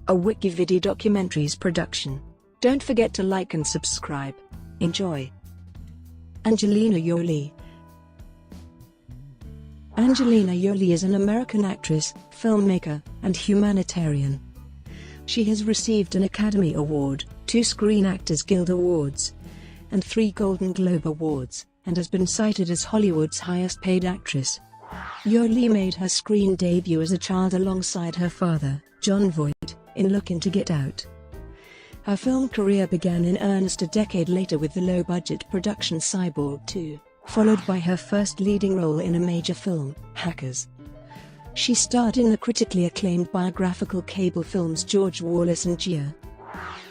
a Wikividi Documentaries production. Don't forget to like and subscribe. Enjoy. Angelina Jolie. Angelina Jolie is an American actress, filmmaker, and humanitarian. She has received an Academy Award, 2 Screen Actors Guild Awards, and 3 Golden Globe Awards, and has been cited as Hollywood's highest-paid actress. Jolie made her screen debut as a child alongside her father, Jon Voight, in Looking to Get Out. Her film career began in earnest a decade later with the low-budget production Cyborg 2, followed by her first leading role in a major film, Hackers. She starred in the critically acclaimed biographical cable films George Wallace and Gia,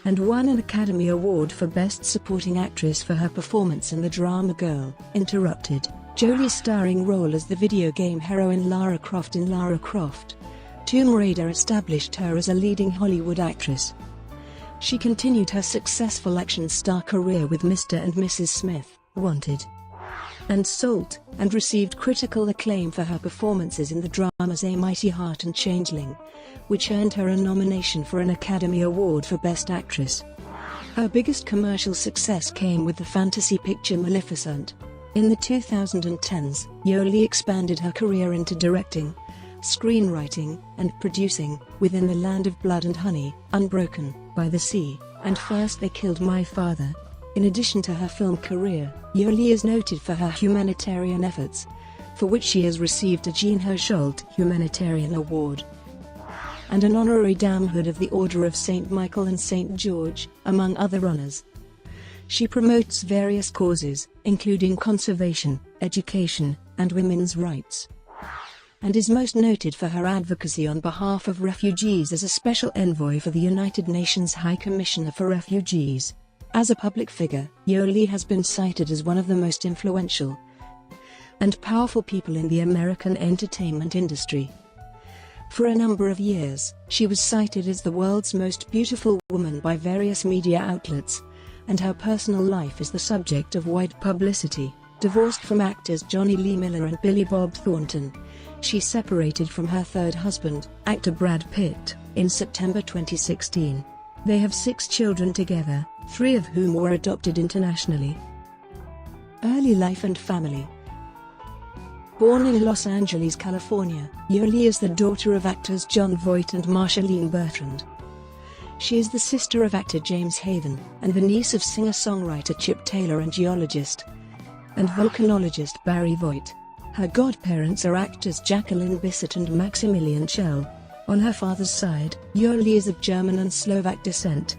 and won an Academy Award for Best Supporting Actress for her performance in the drama Girl, Interrupted, Jolie's starring role as the video game heroine Lara Croft in Lara Croft: Tomb Raider established her as a leading Hollywood actress. She continued her successful action star career with Mr. and Mrs. Smith, Wanted, and Salt, and received critical acclaim for her performances in the dramas A Mighty Heart and Changeling, which earned her a nomination for an Academy Award for Best Actress. Her biggest commercial success came with the fantasy picture Maleficent. In the 2010s, Jolie expanded her career into directing, screenwriting, and producing, within the Land of Blood and Honey, Unbroken, By the Sea, and First They Killed My Father. In addition to her film career, Jolie is noted for her humanitarian efforts, for which she has received a Jean Hersholt Humanitarian Award and an honorary Damehood of the Order of St. Michael and St. George, among other honors. She promotes various causes, including conservation, education, and women's rights, and is most noted for her advocacy on behalf of refugees as a special envoy for the United Nations High Commissioner for Refugees. As a public figure, Jolie has been cited as one of the most influential and powerful people in the American entertainment industry. For a number of years, she was cited as the world's most beautiful woman by various media outlets, and her personal life is the subject of wide publicity. Divorced from actors Johnny Lee Miller and Billy Bob Thornton, she separated from her third husband, actor Brad Pitt, in September 2016. They have 6 children together, 3 of whom were adopted internationally. Early life and family. Born in Los Angeles, California, Jolie is the daughter of actors Jon Voight and Marshalleen Bertrand. She is the sister of actor James Haven, and the niece of singer-songwriter Chip Taylor and geologist and volcanologist Barry Voight. Her godparents are actors Jacqueline Bisset and Maximilian Schell. On her father's side, Jolie is of German and Slovak descent,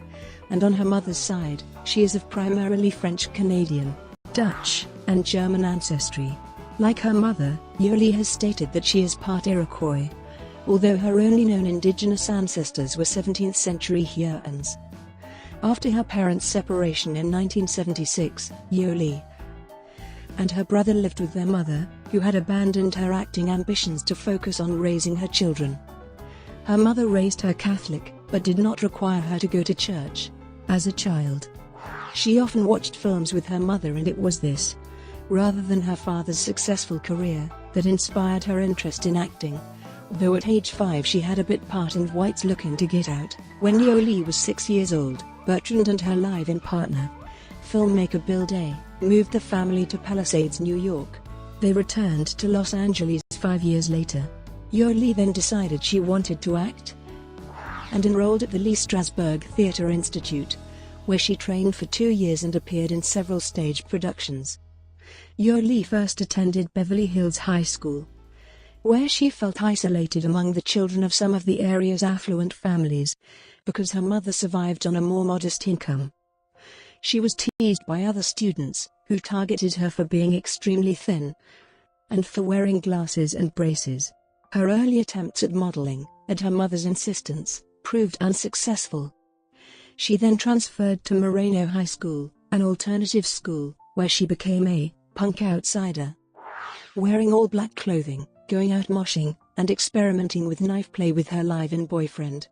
and on her mother's side, she is of primarily French-Canadian, Dutch, and German ancestry. Like her mother, Jolie has stated that she is part Iroquois, although her only known indigenous ancestors were 17th-century Hurons. After her parents' separation in 1976, Jolie and her brother lived with their mother, who had abandoned her acting ambitions to focus on raising her children. Her mother raised her Catholic, but did not require her to go to church. As a child, she often watched films with her mother, and it was this, rather than her father's successful career, that inspired her interest in acting. Though at age 5 she had a bit part in White's Looking to Get Out. When Jolie was 6 years old, Bertrand and her live-in partner, filmmaker Bill Day, moved the family to Palisades, New York. They returned to Los Angeles 5 years later. Jolie then decided she wanted to act and enrolled at the Lee Strasberg Theatre Institute, where she trained for 2 years and appeared in several stage productions. Jolie first attended Beverly Hills High School, where she felt isolated among the children of some of the area's affluent families, because her mother survived on a more modest income. She was teased by other students, who targeted her for being extremely thin and for wearing glasses and braces. Her early attempts at modeling, at her mother's insistence, proved unsuccessful. She then transferred to Moreno High School, an alternative school, where she became a punk outsider, wearing all black clothing, going out moshing, and experimenting with knife play with her live-in boyfriend.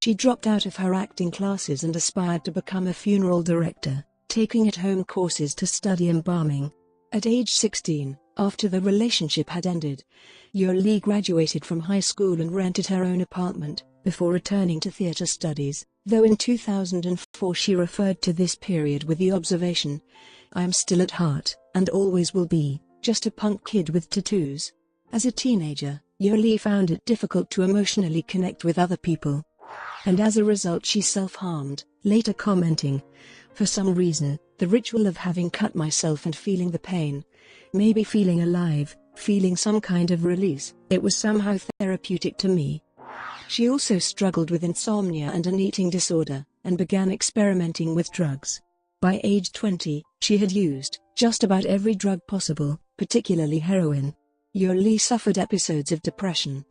She dropped out of her acting classes and aspired to become a funeral director, taking at-home courses to study embalming. At age 16, after the relationship had ended, Jolie graduated from high school and rented her own apartment, before returning to theatre studies, though in 2004 she referred to this period with the observation, "I am still at heart, and always will be, just a punk kid with tattoos." As a teenager, Yeoh-lee found it difficult to emotionally connect with other people, and as a result she self-harmed, later commenting, "For some reason, the ritual of having cut myself and feeling the pain, maybe feeling alive, feeling some kind of release, it was somehow therapeutic to me." She also struggled with insomnia and an eating disorder, and began experimenting with drugs. By age 20, she had used just about every drug possible, particularly heroin. Yeoh-lee suffered episodes of depression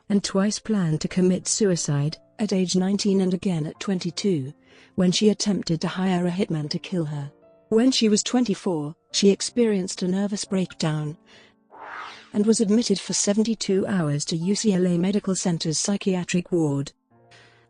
and twice planned to commit suicide, at age 19 and again at 22, when she attempted to hire a hitman to kill her. When she was 24, she experienced a nervous breakdown and was admitted for 72 hours to UCLA Medical Center's psychiatric ward.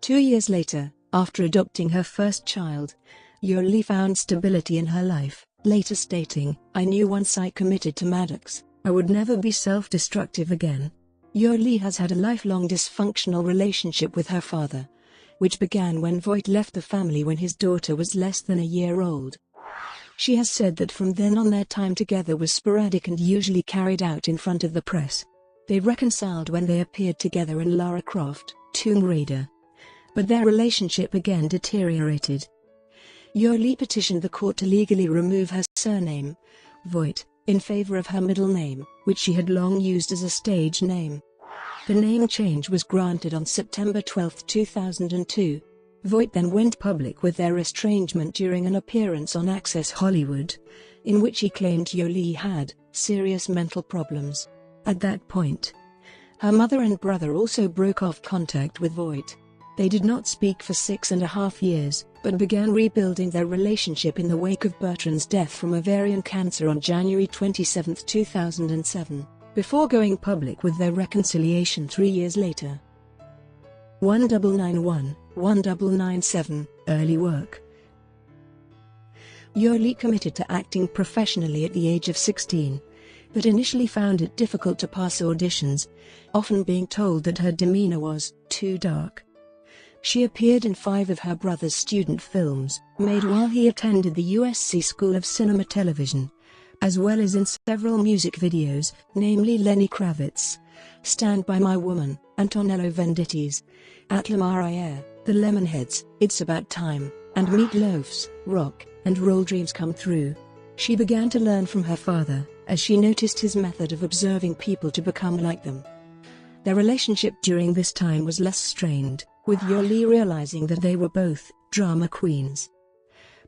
2 years later, after adopting her first child, Yeoh-lee found stability in her life, later stating, "I knew once I committed to Maddox, I would never be self-destructive again." Yeoh-lee has had a lifelong dysfunctional relationship with her father, which began when Voight left the family when his daughter was less than a year old. She has said that from then on their time together was sporadic and usually carried out in front of the press. They reconciled when they appeared together in Lara Croft, Tomb Raider, but their relationship again deteriorated. Yeoh-lee petitioned the court to legally remove her surname, Voight, in favor of her middle name, which she had long used as a stage name. The name change was granted on September 12, 2002. Voight then went public with their estrangement during an appearance on Access Hollywood, in which he claimed Yeoh-lee had serious mental problems. At that point, her mother and brother also broke off contact with Voight. They did not speak for 6.5 years, but began rebuilding their relationship in the wake of Bertrand's death from ovarian cancer on January 27, 2007, before going public with their reconciliation 3 years later. 1991, 1997, early work. Yeoh-lee committed to acting professionally at the age of 16, but initially found it difficult to pass auditions, often being told that her demeanor was too dark. She appeared in 5 of her brother's student films, made while he attended the USC School of Cinema Television, as well as in several music videos, namely Lenny Kravitz, Stand By My Woman, Antonello Venditti's At La Marière, The Lemonheads, It's About Time, and Meat Loaf's Rock and Roll Dreams Come True. She began to learn from her father, as she noticed his method of observing people to become like them. Their relationship during this time was less strained, with Yeoh-lee realizing that they were both drama queens.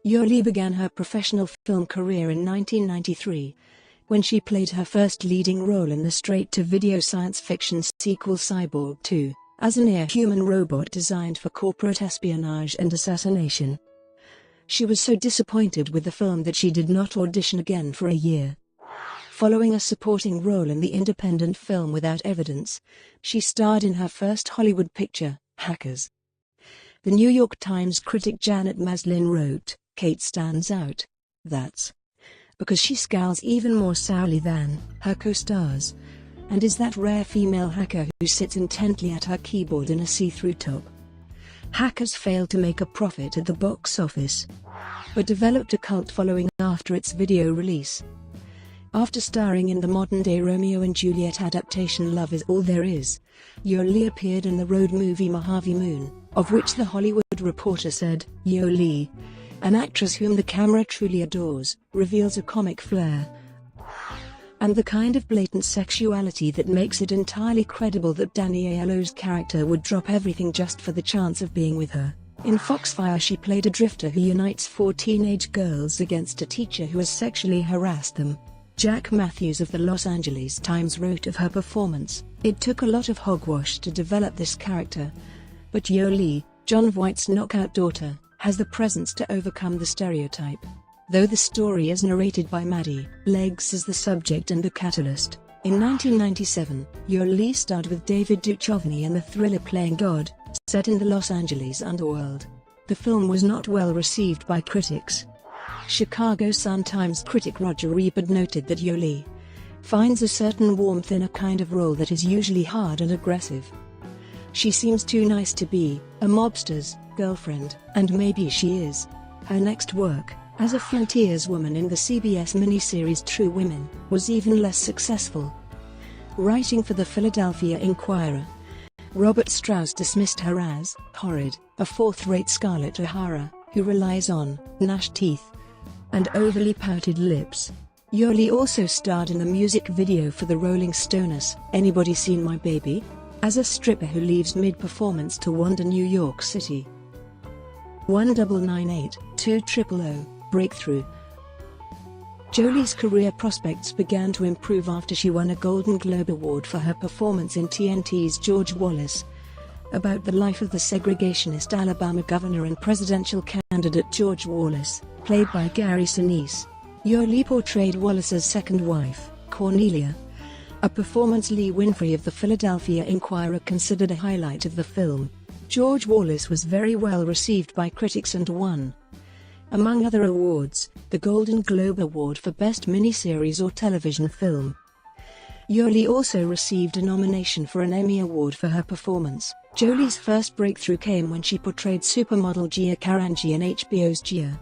Yeoh-lee began her professional film career in 1993, when she played her first leading role in the straight-to-video science fiction sequel Cyborg 2, as a near-human robot designed for corporate espionage and assassination. She was so disappointed with the film that she did not audition again for a year. Following a supporting role in the independent film Without Evidence, she starred in her first Hollywood picture, Hackers. The New York Times critic Janet Maslin wrote, "Kate stands out. That's because she scowls even more sourly than her co-stars, and is that rare female hacker who sits intently at her keyboard in a see-through top." Hackers failed to make a profit at the box office, but developed a cult following after its video release. After starring in the modern-day Romeo and Juliet adaptation Love Is All There Is, Yeoh-lee appeared in the road movie Mojave Moon, of which The Hollywood Reporter said, "Yeoh-lee, an actress whom the camera truly adores, reveals a comic flair and the kind of blatant sexuality that makes it entirely credible that Danny Aiello's character would drop everything just for the chance of being with her." In Foxfire she played a drifter who unites 4 teenage girls against a teacher who has sexually harassed them. Jack Matthews of the Los Angeles Times wrote of her performance, "It took a lot of hogwash to develop this character, but Yeoh-lee, Jon Voight's knockout daughter, has the presence to overcome the stereotype." Though the story is narrated by Maddie, Legs is the subject and the catalyst. In 1997, Yeoh-lee starred with David Duchovny in the thriller Playing God, set in the Los Angeles underworld. The film was not well received by critics. Chicago Sun-Times critic Roger Ebert noted that Yeoh-lee finds a certain warmth in a kind of role that is usually hard and aggressive. She seems too nice to be a mobster's girlfriend, and maybe she is. Her next work, as a frontierswoman in the CBS miniseries True Women, was even less successful. Writing for the Philadelphia Inquirer, Robert Strauss dismissed her as horrid, a fourth-rate Scarlett O'Hara who relies on gnashed teeth and overly pouted lips. Yoli also starred in the music video for the Rolling Stones' Anybody Seen My Baby? As a stripper who leaves mid-performance to wander New York City. 1998-2000 Breakthrough. Jolie's career prospects began to improve after she won a Golden Globe Award for her performance in TNT's George Wallace, about the life of the segregationist Alabama governor and presidential candidate George Wallace, played by Gary Sinise. Yoli portrayed Wallace's second wife, Cornelia, a performance Lee Winfrey of the Philadelphia Inquirer considered a highlight of the film. George Wallace was very well received by critics and won, among other awards, the Golden Globe Award for Best Miniseries or Television Film. Yoli also received a nomination for an Emmy Award for her performance. Jolie's first breakthrough came when she portrayed supermodel Gia Karangi in HBO's Gia.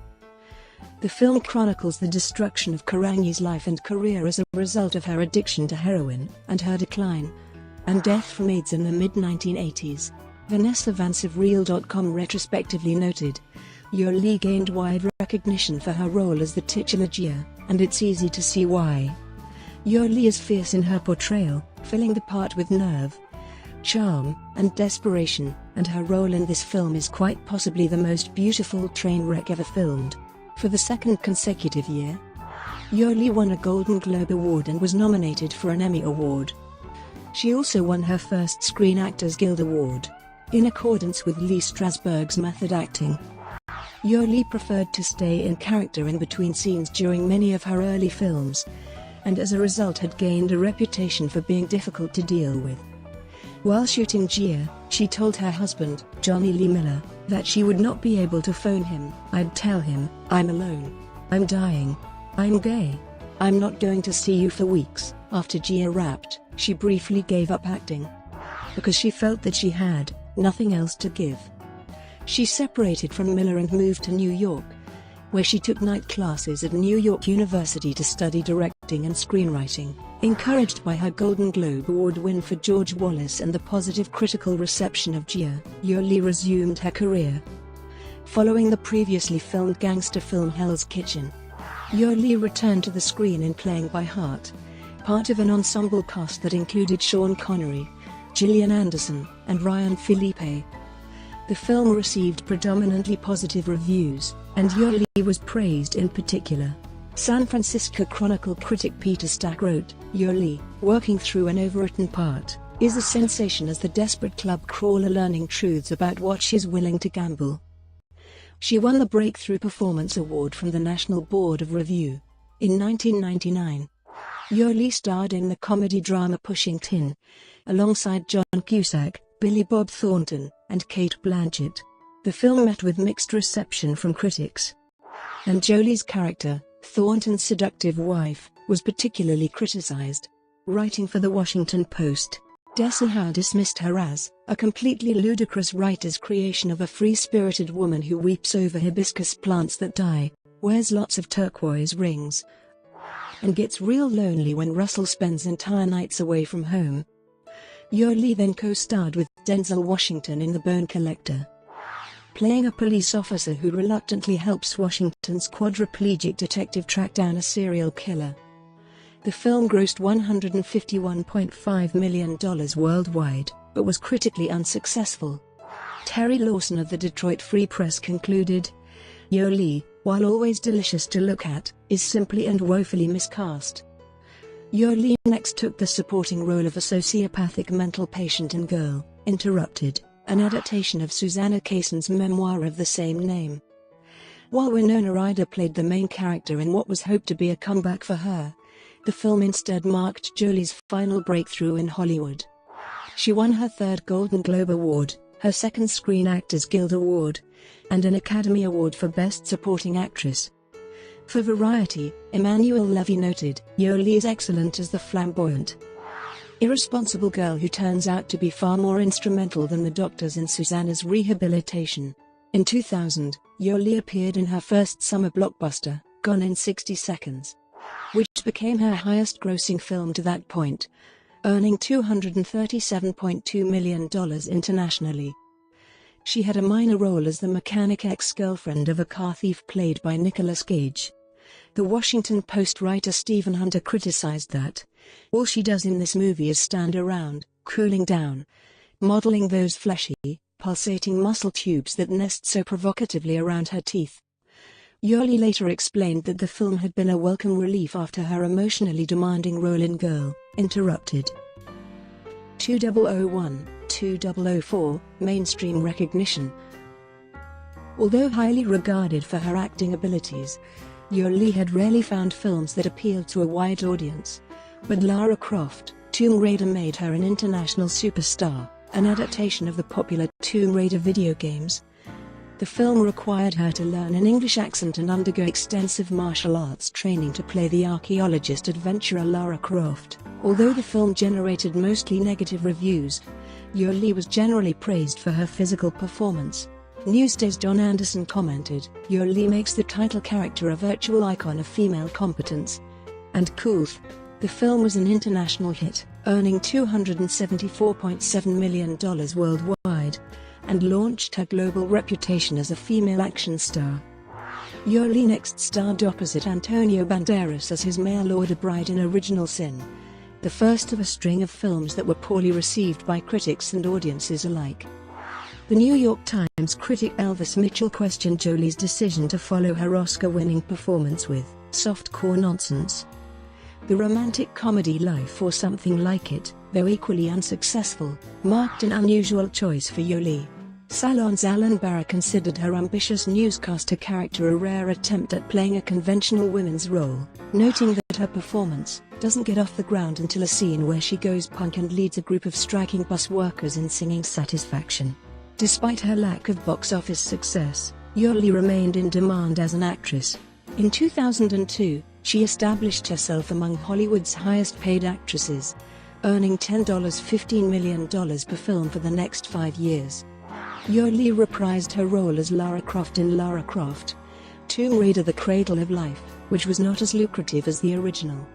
The film chronicles the destruction of Karangi's life and career as a result of her addiction to heroin, and her decline and death from AIDS in the mid-1980s. Vanessa Vance of Real.com retrospectively noted, Yoli gained wide recognition for her role as the titular Gia, and it's easy to see why. Yoli is fierce in her portrayal, filling the part with nerve, charm, and desperation, and her role in this film is quite possibly the most beautiful train wreck ever filmed. For the second consecutive year, Yoli won a Golden Globe Award and was nominated for an Emmy Award. She also won her first Screen Actors Guild Award. In accordance with Lee Strasberg's method acting, Yoli preferred to stay in character in between scenes during many of her early films, and as a result had gained a reputation for being difficult to deal with. While shooting Gia, she told her husband, Johnny Lee Miller, that she would not be able to phone him. I'd tell him, I'm alone. I'm dying. I'm gay. I'm not going to see you for weeks. After Gia rapped, she briefly gave up acting because she felt that she had nothing else to give. She separated from Miller and moved to New York, where she took night classes at New York University to study directing and screenwriting. Encouraged by her Golden Globe Award win for George Wallace and the positive critical reception of Gia, Yoli resumed her career. Following the previously filmed gangster film Hell's Kitchen, Yoli returned to the screen in Playing by Heart, part of an ensemble cast that included Sean Connery, Gillian Anderson, and Ryan Phillippe. The film received predominantly positive reviews, and Yoli was praised in particular. San Francisco Chronicle critic Peter Stack wrote, Yoli, working through an overwritten part, is a sensation as the desperate club crawler learning truths about what she's willing to gamble. She won the Breakthrough Performance Award from the National Board of Review. In 1999, Yoli starred in the comedy drama Pushing Tin, alongside John Cusack, Billy Bob Thornton, and Cate Blanchett. The film met with mixed reception from critics, and Jolie's character, Thornton's seductive wife, was particularly criticized. Writing for The Washington Post, Desson Howe dismissed her as a completely ludicrous writer's creation of a free-spirited woman who weeps over hibiscus plants that die, wears lots of turquoise rings, and gets real lonely when Russell spends entire nights away from home. Yoli then co-starred with Denzel Washington in The Bone Collector, playing a police officer who reluctantly helps Washington's quadriplegic detective track down a serial killer. The film grossed $151.5 million worldwide, but was critically unsuccessful. Terry Lawson of the Detroit Free Press concluded, Yoli, while always delicious to look at, is simply and woefully miscast. Yoli next took the supporting role of a sociopathic mental patient in Girl, Interrupted, an adaptation of Susanna Kayson's memoir of the same name. While Winona Ryder played the main character in what was hoped to be a comeback for her, the film instead marked Jolie's final breakthrough in Hollywood. She won her third Golden Globe Award, her second Screen Actors Guild Award, and an Academy Award for Best Supporting Actress. For Variety, Emmanuel Levy noted, Yoli is excellent as the flamboyant, irresponsible girl who turns out to be far more instrumental than the doctors in Susanna's rehabilitation. In 2000, Yoli appeared in her first summer blockbuster, Gone in 60 Seconds, which became her highest-grossing film to that point, earning $237.2 million internationally. She had a minor role as the mechanic ex-girlfriend of a car thief played by Nicolas Cage. The Washington Post writer Stephen Hunter criticized that all she does in this movie is stand around, cooling down, modeling those fleshy, pulsating muscle tubes that nest so provocatively around her teeth. Yoli later explained that the film had been a welcome relief after her emotionally demanding role in Girl, Interrupted. 2001-2004, mainstream recognition. Although highly regarded for her acting abilities, Yoli had rarely found films that appealed to a wide audience. But Lara Croft, Tomb Raider made her an international superstar, an adaptation of the popular Tomb Raider video games. The film required her to learn an English accent and undergo extensive martial arts training to play the archaeologist-adventurer Lara Croft. Although the film generated mostly negative reviews, Yoli was generally praised for her physical performance. Newsday's John Anderson commented, "Yoli makes the title character a virtual icon of female competence and coolth." The film was an international hit, earning $274.7 million worldwide, and launched her global reputation as a female action star. Yoli next starred opposite Antonio Banderas as his mail-order bride in Original Sin, the first of a string of films that were poorly received by critics and audiences alike. The New York Times critic Elvis Mitchell questioned Jolie's decision to follow her Oscar-winning performance with softcore nonsense. The romantic comedy Life or Something Like It, though equally unsuccessful, marked an unusual choice for Yoli. Salon's Alan Barra considered her ambitious newscaster character a rare attempt at playing a conventional women's role, noting that her performance doesn't get off the ground until a scene where she goes punk and leads a group of striking bus workers in singing Satisfaction. Despite her lack of box office success, Yoli remained in demand as an actress. In 2002, she established herself among Hollywood's highest-paid actresses, earning $15 million per film for the next 5 years. Yoli reprised her role as Lara Croft in Lara Croft, Tomb Raider: The Cradle of Life, which was not as lucrative as the original,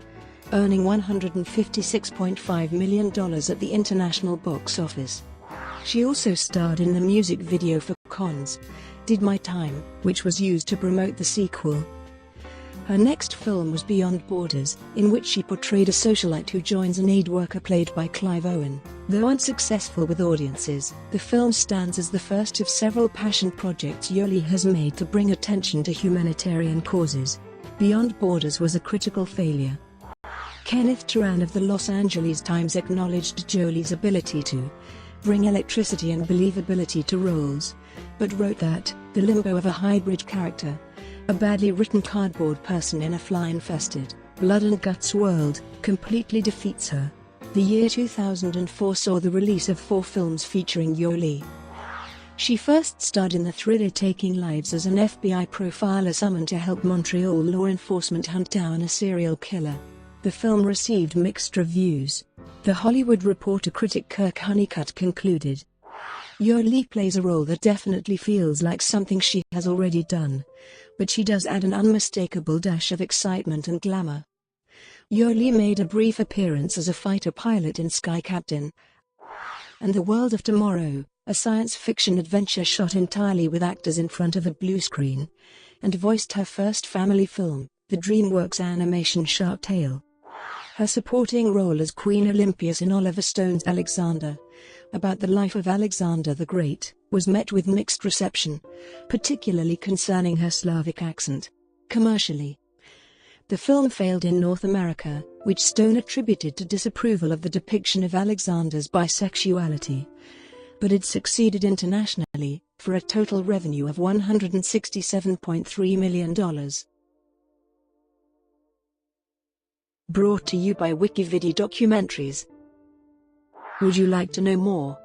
earning $156.5 million at the international box office. She also starred in the music video for Cons, Did My Time, which was used to promote the sequel. Her next film was Beyond Borders, in which she portrayed a socialite who joins an aid worker played by Clive Owen. Though unsuccessful with audiences, the film stands as the first of several passion projects Yoli has made to bring attention to humanitarian causes. Beyond Borders was a critical failure. Kenneth Turan of the Los Angeles Times acknowledged Jolie's ability to bring electricity and believability to roles, but wrote that the limbo of a hybrid character, a badly written cardboard person in a fly-infested, blood-and-guts world, completely defeats her. The year 2004 saw the release of 4 films featuring Yoli. She first starred in the thriller Taking Lives as an FBI profiler summoned to help Montreal law enforcement hunt down a serial killer. The film received mixed reviews. The Hollywood Reporter critic Kirk Honeycutt concluded, "Yoli plays a role that definitely feels like something she has already done, but she does add an unmistakable dash of excitement and glamour." Yoli made a brief appearance as a fighter pilot in Sky Captain and The World of Tomorrow, a science fiction adventure shot entirely with actors in front of a blue screen, and voiced her first family film, the DreamWorks animation Shark Tale. Her supporting role as Queen Olympias in Oliver Stone's Alexander, about the life of Alexander the Great, was met with mixed reception, particularly concerning her Slavic accent. Commercially, the film failed in North America, which Stone attributed to disapproval of the depiction of Alexander's bisexuality, but it succeeded internationally, for a total revenue of $167.3 million. Brought to you by Wikividi Documentaries. Would you like to know more?